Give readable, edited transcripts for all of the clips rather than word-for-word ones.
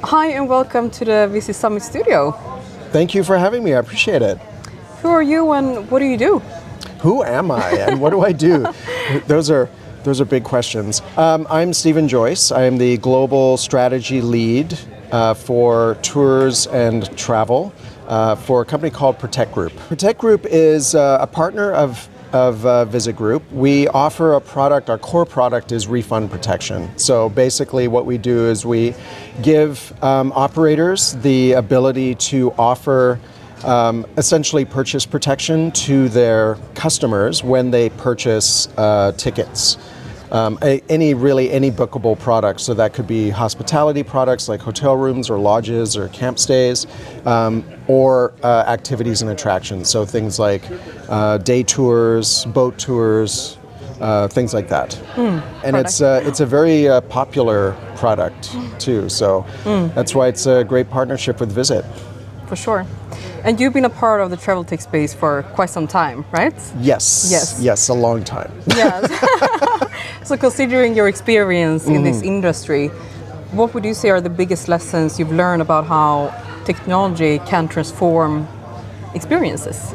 Hi and welcome to the Visit Summit studio. Thank you for having me. I appreciate it. Who are you and what do you do? Who am I and what do I do? Those are big questions. I'm Stephen Joyce. I am the global strategy lead for tours and travel for a company called Protect Group. Protect Group is a partner of Visit Group. We offer a product, our core product is refund protection. So basically what we do is we give operators the ability to offer essentially purchase protection to their customers when they purchase tickets. Any bookable product, so that could be hospitality products like hotel rooms or lodges or camp stays, or activities and attractions, so things like day tours, boat tours, things like that. And it's a very popular product too, so that's why it's a great partnership with Visit. For sure. And you've been a part of the travel tech space for quite some time, right? Yes, a long time. Yes. So considering your experience in this industry, what would you say are the biggest lessons you've learned about how technology can transform experiences?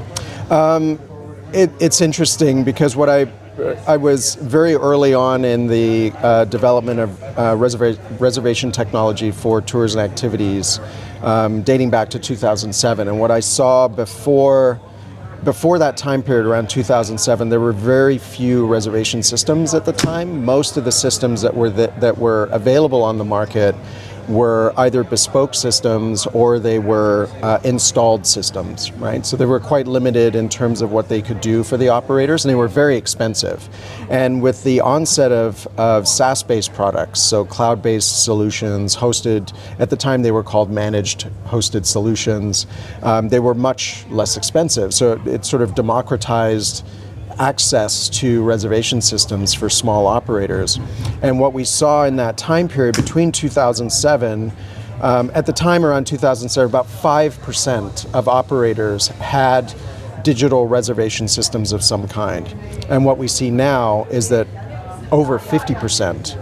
It's interesting because what I was very early on in the development of reservation technology for tours and activities, dating back to 2007. And what I saw before that time period, around 2007, there were very few reservation systems at the time. Most of the systems that were available on the market were either bespoke systems or they were installed systems, right? So they were quite limited in terms of what they could do for the operators, and they were very expensive. And with the onset of SaaS-based products, so cloud-based solutions, hosted, at the time they were called managed hosted solutions, they were much less expensive. So it sort of democratized access to reservation systems for small operators. And what we saw in that time period between 2007, at the time around 2007, about 5% of operators had digital reservation systems of some kind. And what we see now is that over 50%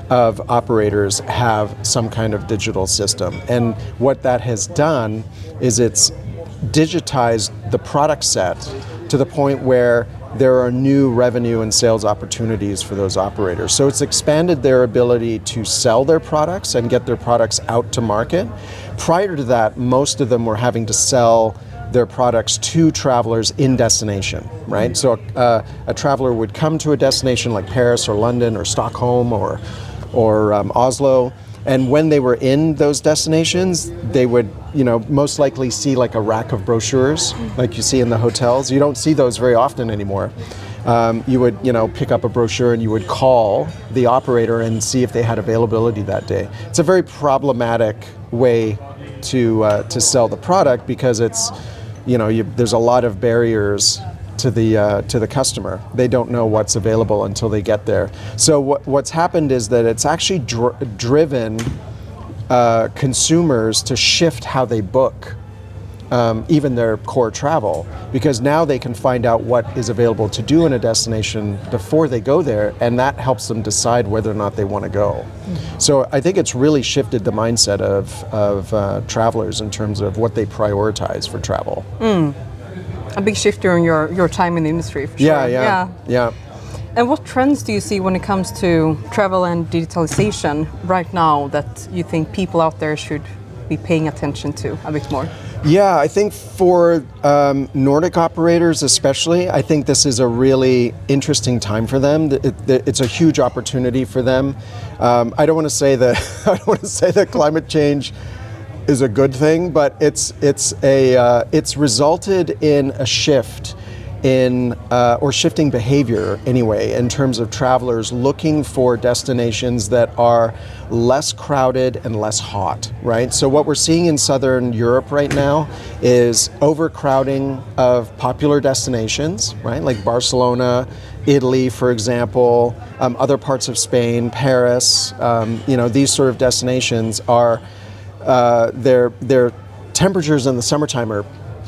of operators have some kind of digital system. And what that has done is it's digitized the product set to the point where there are new revenue and sales opportunities for those operators. So it's expanded their ability to sell their products and get their products out to market. Prior to that, most of them were having to sell their products to travelers in destination, right? So a traveler would come to a destination like Paris or London or Stockholm or Oslo, and when they were in those destinations, they would, most likely see like a rack of brochures like you see in the hotels. You don't see those very often anymore. You would, pick up a brochure and you would call the operator and see if they had availability that day. It's a very problematic way to sell the product because it's, there's a lot of barriers to the customer. They don't know what's available until they get there. So what's happened is that it's actually driven consumers to shift how they book even their core travel, because now they can find out what is available to do in a destination before they go there, and that helps them decide whether or not they want to go. So I think it's really shifted the mindset of travelers in terms of what they prioritize for travel. A big shift during your time in the industry, for sure. Yeah. And what trends do you see when it comes to travel and digitalization right now that you think people out there should be paying attention to a bit more? Yeah, I think for Nordic operators especially, I think this is a really interesting time for them. It's a huge opportunity for them. I don't want to say that climate change is a good thing, but it's resulted in a shift in or shifting behavior anyway in terms of travelers looking for destinations that are less crowded and less hot, right? So what we're seeing in Southern Europe right now is overcrowding of popular destinations, right? Like Barcelona, Italy, for example, other parts of Spain, Paris, these sort of destinations are their temperatures in the summertime are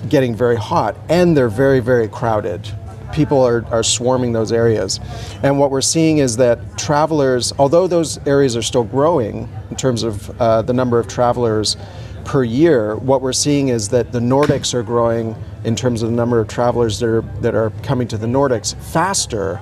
getting very hot and they're very, very crowded. people are swarming those areas. And what we're seeing is that travelers, although those areas are still growing in terms of the number of travelers per year, what we're seeing is that the Nordics are growing in terms of the number of travelers that are coming to the Nordics faster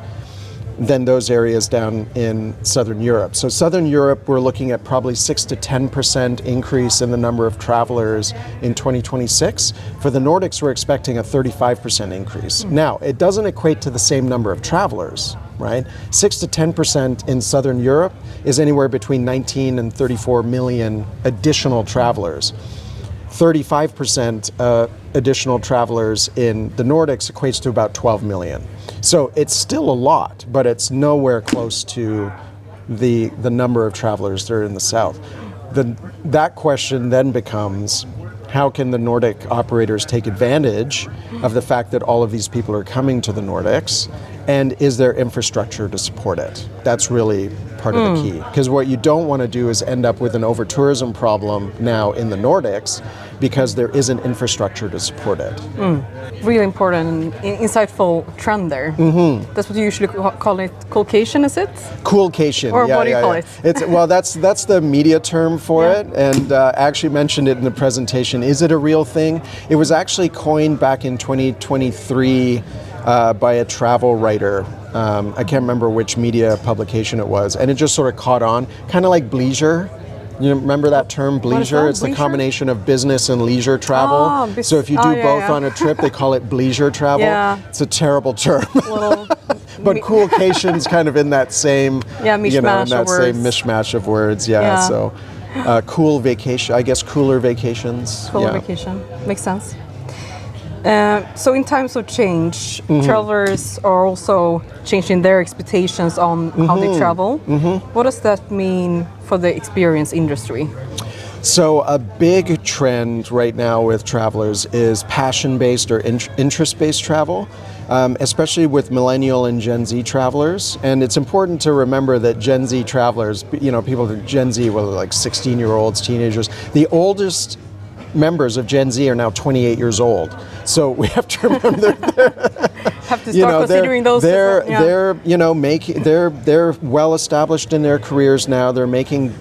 than those areas down in Southern Europe. So Southern Europe, we're looking at probably 6 to 10% increase in the number of travelers in 2026. For the Nordics, we're expecting a 35% increase. Now, it doesn't equate to the same number of travelers, right? 6 to 10% in Southern Europe is anywhere between 19 and 34 million additional travelers. 35% additional travelers in the Nordics equates to about 12 million. So it's still a lot, but it's nowhere close to the number of travelers that are in the south. That question then becomes, how can the Nordic operators take advantage of the fact that all of these people are coming to the Nordics, and is there infrastructure to support it? That's really part of the key. Because what you don't want to do is end up with an over-tourism problem now in the Nordics, because there isn't infrastructure to support it. Really important, insightful trend there. That's what you usually call it, coolcation, is it? Coolcation, or what do you call it? Well, that's the media term for it, and I actually mentioned it in the presentation. Is it a real thing? It was actually coined back in 2023 by a travel writer. I can't remember which media publication it was, and it just sort of caught on, kind of like bleisure. You remember that term, bleisure? It's the combination of business and leisure travel. So if you do both on a trip, they call it bleisure travel. It's a terrible term. But coolcation's kind of in that same, same mishmash of words. So cool vacation, I guess cooler vacations. Cooler vacation, makes sense. So in times of change, travelers are also changing their expectations on how they travel. What does that mean for the experience industry? So a big trend right now with travelers is passion-based or interest-based travel, especially with millennial and Gen Z travelers. And it's important to remember that Gen Z travelers, people that Gen Z, whether like 16-year-olds, teenagers, the oldest members of Gen Z are now 28 years old. So we have to remember have to start considering those. They're well established in their careers now. They're making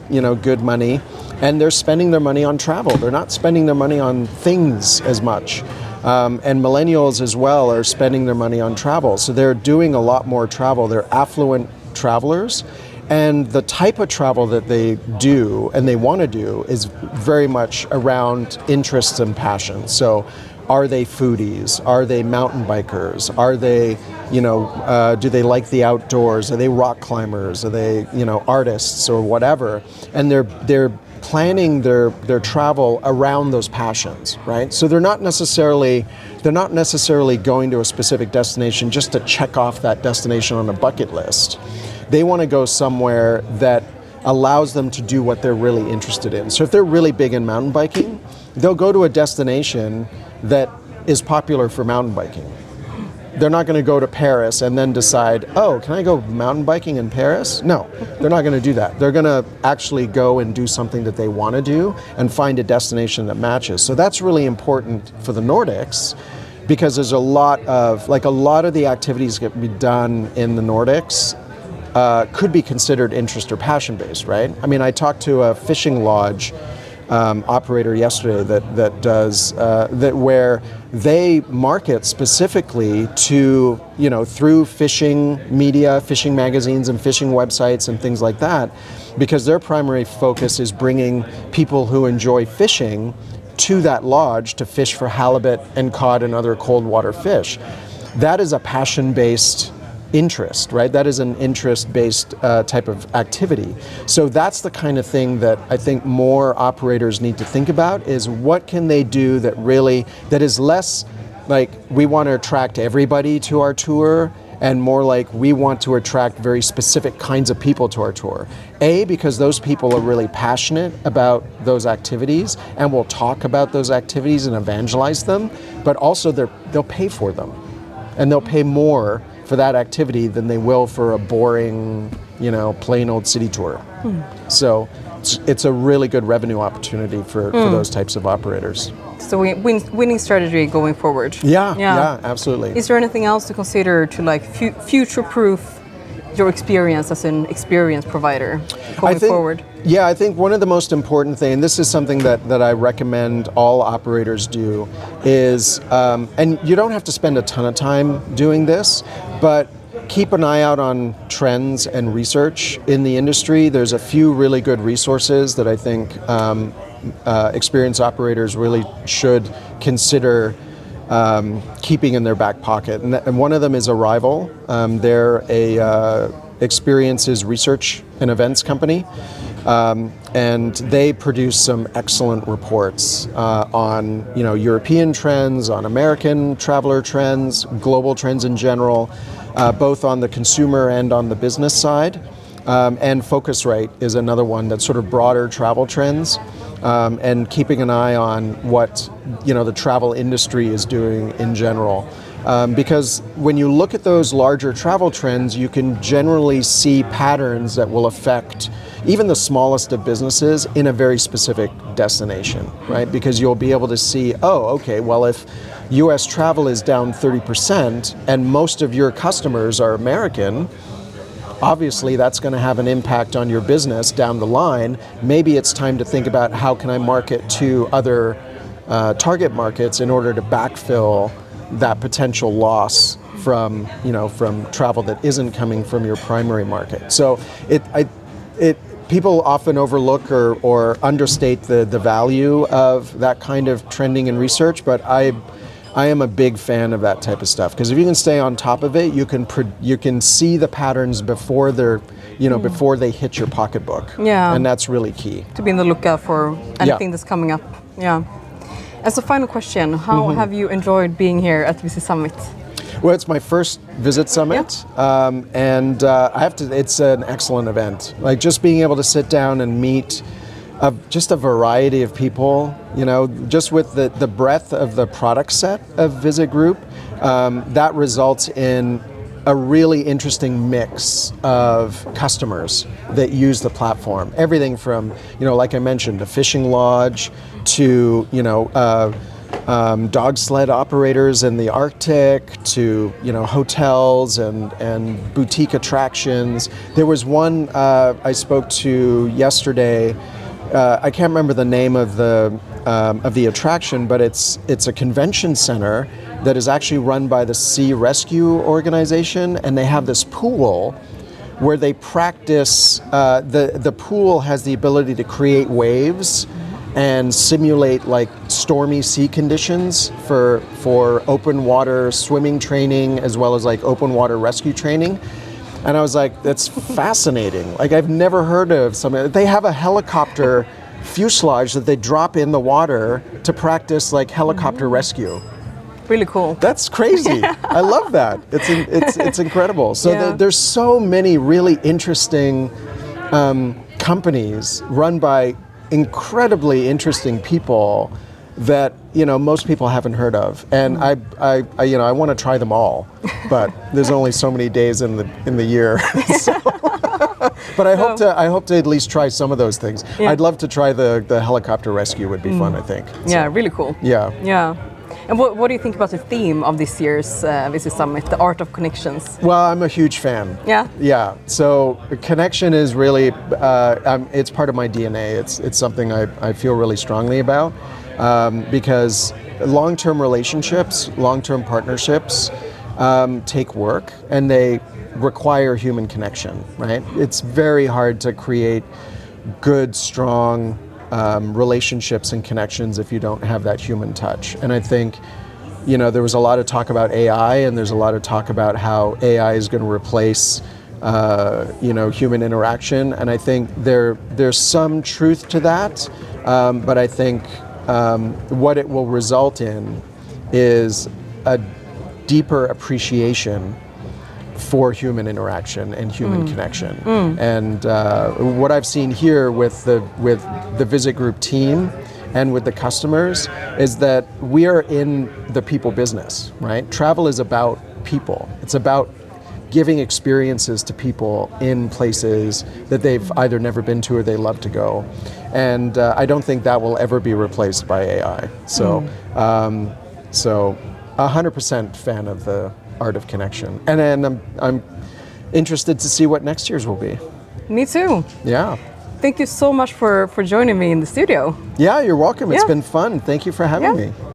good money, and they're spending their money on travel. They're not spending their money on things as much. And millennials as well are spending their money on travel. So they're doing a lot more travel. They're affluent travelers. And the type of travel that they do and they want to do is very much around interests and passions. So are they foodies? Are they mountain bikers? Are they, do they like the outdoors? Are they rock climbers? Are they, artists or whatever? And they're planning their travel around those passions, right? So they're not necessarily going to a specific destination just to check off that destination on a bucket list. They want to go somewhere that allows them to do what they're really interested in. So if they're really big in mountain biking, they'll go to a destination that is popular for mountain biking. They're not going to go to Paris and then decide, oh, can I go mountain biking in Paris? No, they're not going to do that. They're going to actually go and do something that they want to do and find a destination that matches. So that's really important for the Nordics, because there's a lot of the activities that can be done in the Nordics could be considered interest or passion based, right? I mean, I talked to a fishing lodge operator yesterday that does where they market specifically to through fishing media, fishing magazines, and fishing websites and things like that, because their primary focus is bringing people who enjoy fishing to that lodge to fish for halibut and cod and other cold water fish. That is a passion based interest, right? That is an interest-based type of activity. So that's the kind of thing that I think more operators need to think about, is what can they do that is less like we want to attract everybody to our tour, and more like we want to attract very specific kinds of people to our tour. Because those people are really passionate about those activities and will talk about those activities and evangelize them, but also they'll pay for them, and they'll pay more for that activity than they will for a boring, plain old city tour. So it's a really good revenue opportunity for those types of operators. So winning strategy going forward. Yeah, absolutely. Is there anything else to consider to like future-proof your experience as an experience provider going forward? Yeah, I think one of the most important things, and this is something that I recommend all operators do, is, and you don't have to spend a ton of time doing this, but keep an eye out on trends and research in the industry. There's a few really good resources that I think experienced operators really should consider keeping in their back pocket. And one of them is Arrival. They're a experiences research and events company. And they produce some excellent reports on European trends, on American traveler trends, global trends in general, both on the consumer and on the business side. And Focusrite is another one that's sort of broader travel trends. And keeping an eye on what the travel industry is doing in general. Because when you look at those larger travel trends, you can generally see patterns that will affect even the smallest of businesses in a very specific destination, right? Because you'll be able to see, well, if US travel is down 30% and most of your customers are American, obviously that's going to have an impact on your business down the line. Maybe it's time to think about how can I market to other target markets in order to backfill that potential loss from travel that isn't coming from your primary market. So people often overlook or understate the value of that kind of trending and research, but I am a big fan of that type of stuff, because if you can stay on top of it, you can see the patterns before they're before they hit your pocketbook. Yeah, and that's really key. To be on the lookout for anything that's coming up. Yeah. As a final question, how have you enjoyed being here at Visit Summit? Well, it's my first Visit Summit, and I have to. It's an excellent event. Like just being able to sit down and meet just a variety of people, just with the breadth of the product set of Visit Group, that results in a really interesting mix of customers that use the platform. Everything from, like I mentioned, a fishing lodge to, dog sled operators in the Arctic to, hotels and boutique attractions. There was one I spoke to yesterday. I can't remember the name of the attraction, but it's a convention center that is actually run by the Sea Rescue Organization, and they have this pool where they practice. The pool has the ability to create waves and simulate like stormy sea conditions for open water swimming training as well as like open water rescue training. And I was like, that's fascinating. Like I've never heard of something. They have a helicopter fuselage that they drop in the water to practice like helicopter rescue. Really cool. That's crazy. I love that. It's incredible. So there's so many really interesting companies run by incredibly interesting people that most people haven't heard of, and I want to try them all, but there's only so many days in the year. But I hope to at least try some of those things. Yeah. I'd love to try the helicopter rescue. Would be fun, I think. Yeah, really cool. Yeah. And what do you think about the theme of this year's Visit Summit, the Art of Connections? Well, I'm a huge fan. Yeah? Yeah. So connection is really, it's part of my DNA. It's something I feel really strongly about, because long-term relationships, long-term partnerships take work, and they require human connection, right? It's very hard to create good, strong relationships and connections if you don't have that human touch. And I think, there was a lot of talk about AI, and there's a lot of talk about how AI is going to replace, human interaction. And I think there's some truth to that, but I think what it will result in is a deeper appreciation for human interaction and human connection. And what I've seen here with the Visit Group team and with the customers is that we are in the people business, right? Travel is about people. It's about giving experiences to people in places that they've either never been to or they love to go. And I don't think that will ever be replaced by AI. So, so 100% fan of the art of connection. And then I'm interested to see what next year's will be. Me too. Yeah. Thank you so much for joining me in the studio. Yeah, you're welcome. It's Yeah. been fun. Thank you for having Yeah. me.